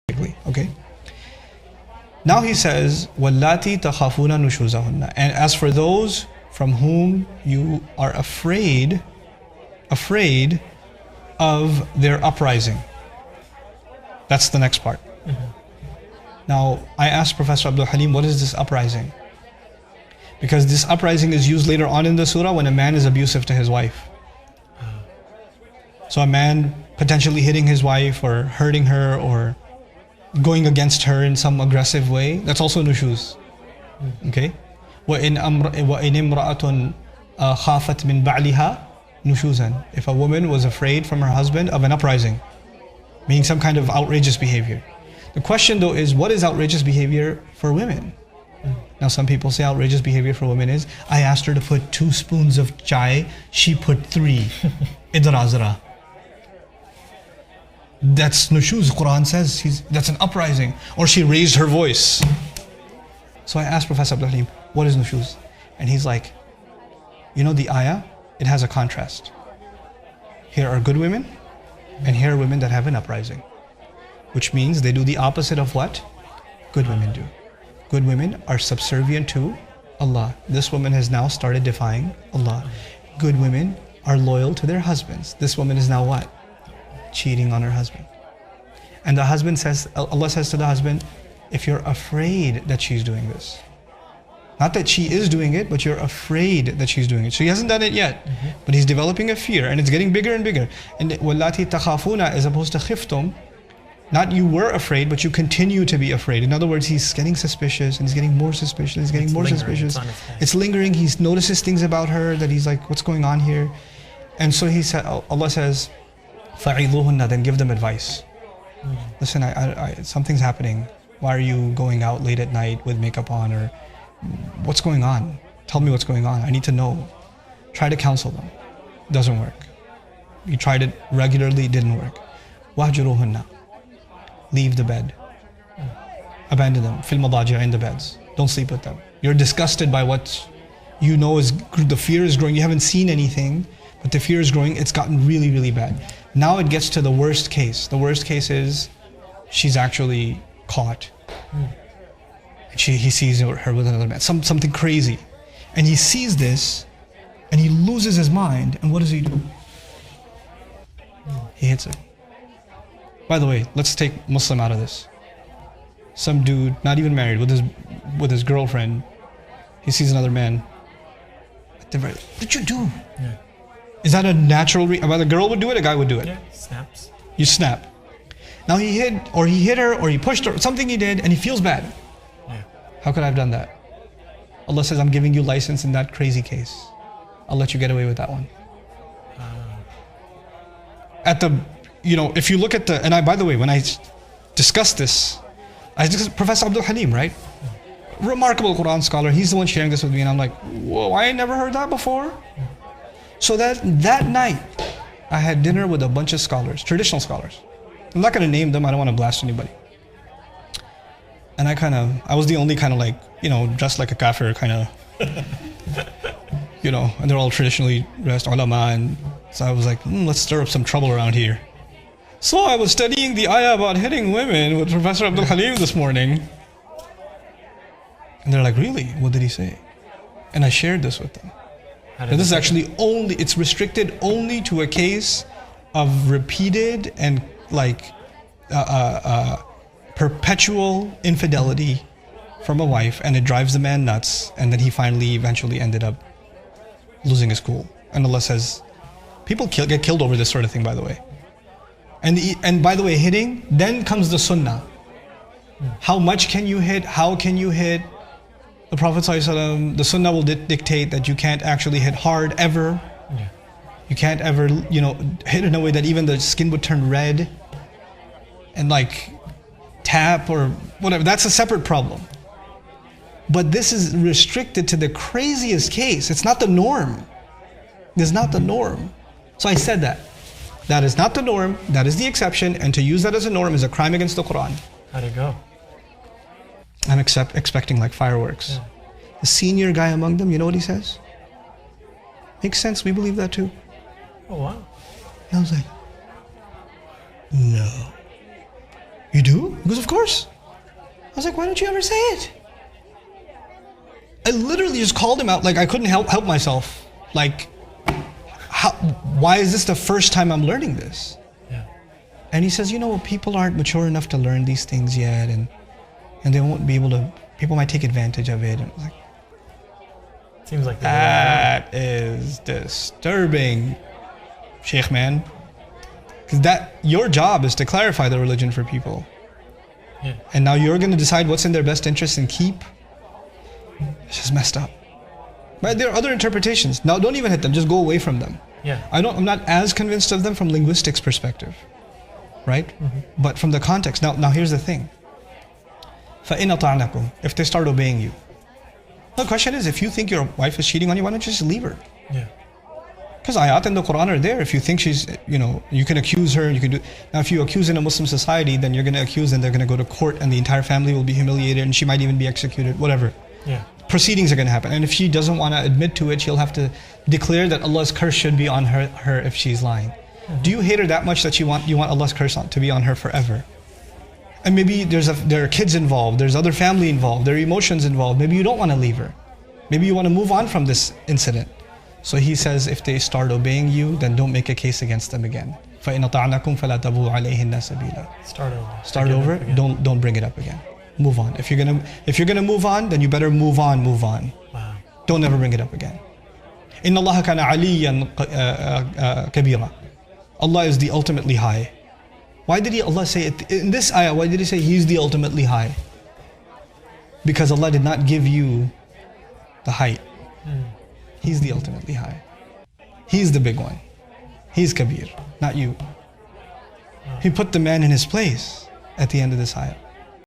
Okay. Now he says, وَاللَّاتِي تَخَافُونَ نُشُوزَهُنَّ. And as for those from whom you are afraid of their uprising. That's the next part. Now, I asked Professor Abdul Halim, what is this uprising? Because this uprising is used later on in the surah when a man is abusive to his wife. So a man potentially hitting his wife or hurting her or going against her in some aggressive way, that's also nushuz. Okay? وَإِنْ إِمْرَأَةٌ خَافَتْ مِنْ بَعْلِهَا نُشُوزًا. If a woman was afraid from her husband of an uprising, meaning some kind of outrageous behavior. The question though is, what is outrageous behavior for women? Now some people say outrageous behavior for women is, I asked her to put 2 spoons of chai, she put 3. Idrazara. That's nushuz. Quran says that's an uprising. Or she raised her voice. So I asked Professor Abdul Halim, what is nushuz? And he's like, you know the ayah, it has a contrast. Here are good women, and here are women that have an uprising. Which means they do the opposite of what good women do. Good women are subservient to Allah. This woman has now started defying Allah. Good women are loyal to their husbands. This woman is now what? Cheating on her husband. And the husband says, Allah says to the husband, if you're afraid that she's doing this, not that she is doing it, but you're afraid that she's doing it. She hasn't done it yet, but he's developing a fear and it's getting bigger and bigger. And وَاللَّاتِي تَخَافُونَ as opposed to khiftum, not you were afraid, but you continue to be afraid. In other words, he's getting suspicious and he's getting more suspicious, he's getting more suspicious. It's lingering, he notices things about her that he's like, what's going on here? And so he said, Allah says, فَعِظُوهُنَّ, then give them advice. Listen, something's happening. Why are you going out late at night with makeup on? Or what's going on? Tell me what's going on. I need to know. Try to counsel them. Doesn't work. You tried it regularly, didn't work. وَهْجُرُوهُنَّ, leave the bed. Abandon them. فِي الْمَضَاجِعِ, in the beds. Don't sleep with them. You're disgusted by what you know is, the fear is growing. You haven't seen anything, but the fear is growing. It's gotten really, really bad. Now it gets to the worst case. The worst case is she's actually caught. He sees her with another man. Something crazy. And he sees this and he loses his mind. And what does he do? He hits her. By the way, let's take Muslim out of this. Some dude, not even married, with his girlfriend, he sees another man. What did you do? Yeah. Is that a natural well, a girl would do it, a guy would do it. Yeah, snaps. You snap. Now he hit her, or he pushed her, something he did, and he feels bad. Yeah. How could I have done that? Allah says, I'm giving you license in that crazy case. I'll let you get away with that one. If you look at by the way, when I discussed this, Professor Abdul Halim, right? Remarkable Quran scholar, he's the one sharing this with me, and I'm like, whoa, I ain't never heard that before. So that night, I had dinner with a bunch of scholars, traditional scholars. I'm not going to name them, I don't want to blast anybody. And I was the only dressed like a kafir and they're all traditionally dressed ulama, and so I was like, let's stir up some trouble around here. So I was studying the ayah about hitting women with Professor Abdul Halim this morning. And they're like, really? What did he say? And I shared this with them. And this is actually it's restricted only to a case of repeated and perpetual infidelity from a wife, and it drives the man nuts, and then he eventually ended up losing his cool. And Allah says, people get killed over this sort of thing, by the way. And by the way, hitting, then comes the sunnah. How much can you hit? How can you hit? The Prophet ﷺ, the sunnah will dictate that you can't actually hit hard ever. Yeah. You can't ever, hit in a way that even the skin would turn red and tap or whatever. That's a separate problem. But this is restricted to the craziest case. It's not the norm. It's not the norm. So I said that. That is not the norm. That is the exception. And to use that as a norm is a crime against the Quran. How'd it go? I'm expecting fireworks. Yeah. The senior guy among them, you know what he says? Makes sense, we believe that too. Oh wow. And I was like, no. You do? He goes, of course. I was like, why don't you ever say it? I literally just called him out, like I couldn't help myself. Like, why is this the first time I'm learning this? Yeah. And he says, people aren't mature enough to learn these things yet, and they won't be able to, people might take advantage of it. And I was like, Seems like that is disturbing, Sheikh man. Because your job is to clarify the religion for people. Yeah. And now you're going to decide what's in their best interest and keep. It's just messed up. But there are other interpretations. Now don't even hit them, just go away from them. Yeah. I'm not as convinced of them from linguistics perspective. Right? Mm-hmm. But from the context. Now here's the thing. فَإِنْ أَطَعْنَكُمْ If they start obeying you. The question is, if you think your wife is cheating on you, why don't you just leave her? Yeah. Because ayat in the Quran are there. If you think she's, you can accuse her, you can do. Now if you accuse in a Muslim society, then you're going to accuse and they're going to go to court and the entire family will be humiliated and she might even be executed, whatever. Yeah. Proceedings are going to happen. And if she doesn't want to admit to it, she'll have to declare that Allah's curse should be on her if she's lying. Mm-hmm. Do you hate her that much that you want Allah's curse to be on her forever? And maybe there are kids involved, there's other family involved, there are emotions involved. Maybe you don't want to leave her. Maybe you want to move on from this incident. So he says, if they start obeying you, then don't make a case against them again. فَإِنْ أَطَعْنَكُمْ فَلَا تَبُغُوا عَلَيْهِنَّ سَبِيلًا. Start over. Don't bring it up again. Move on. If you're gonna move on, then you better move on. Wow. Don't ever bring it up again. إِنَّ اللَّهَ كَانَ عَلِيًّا كَبِيرًا. Allah is the ultimately high. Why did Allah say it in this ayah? Why did He say He's the ultimately high? Because Allah did not give you the height. He's the ultimately high. He's the big one. He's Kabir, not you. He put the man in his place at the end of this ayah.